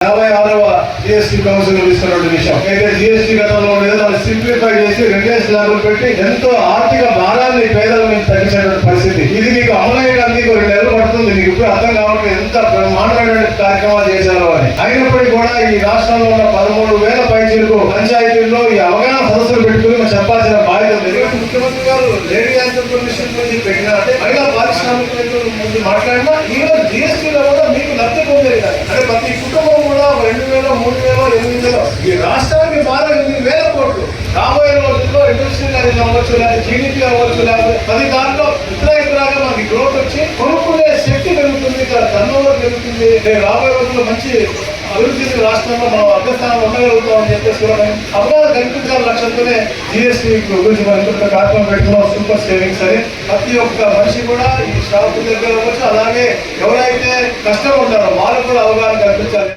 56వ GST council తీసుకున్న విషయం అయితే జిఎస్టీ గతంలో ఉండేదో దాన్ని సింప్లిఫై చేసి 2 స్లాబులు పెట్టి ఎంతో ఆర్థిక భారాన్ని పేదల మీద తగ్గించేటువంటి పరిస్థితి. ఇది మీకు అమలయ్యడానికి 2 నెలలు పడుతుంది. మీకు ఇప్పుడు అర్థం కావట్లేదు ఎంత బ్రహ్మాండమైన కార్యక్రమాలు చేశారో అని. అయినప్పటికీ కూడా ఈ రాష్ట్రంలో ఉన్న 13,000 పైచీలకు పంచాయతీల్లో ఈ అవగాహన సదస్సులు పెట్టుకుని చెప్పాల్సిన బాధ్యత ఉంది. ముఖ్యమంత్రి గారు లేడీ ఆంటర్‌ప్రెన్యూర్‌షిప్ గురించి పెట్టినారంటే మహిళా పారిశ్రామికవేత్తల ముందు మాట్లాడినా ఈరోజు జిఎస్టీలో కూడా మీకు లబ్ధి పొందేది కాదు. అంటే ప్రతి కుటుంబం కూడా 2,000, 3,000, 8,000 ఈ రాష్ట్రానికి భారం 8,000 కోట్లు. రాబోయే రోజుల్లో ఇండస్ట్రీ అవ్వచ్చు, లేదా జీడీపీ అవ్వచ్చు, లేకపోతే 10 దాంట్లో ఇతరాగా మనకి గ్రోత్ వచ్చి కొనుక్కునే శక్తి పెరుగుతుంది, టర్నోవర్ పెరుగుతుంది. రాబోయే రోజుల్లో మంచి అభివృద్ధి రాష్ట్రంలో మనం అగ్రస్థానంలో ఉండగలుగుతామని చెప్పేసి అవగాహన కల్పించాల లక్ష్యంతోనే జిఎస్టీ గురించి మనం ఇంకొక కార్యక్రమం పెట్టుకున్నాం, సూపర్ సేవింగ్స్ అని. ప్రతి ఒక్క మనిషి కూడా ఈ షాపు దగ్గర అవ్వచ్చు, అలాగే ఎవరైతే కష్టం ఉంటారో వాళ్ళకు కూడా అవగాహన కల్పించాలి.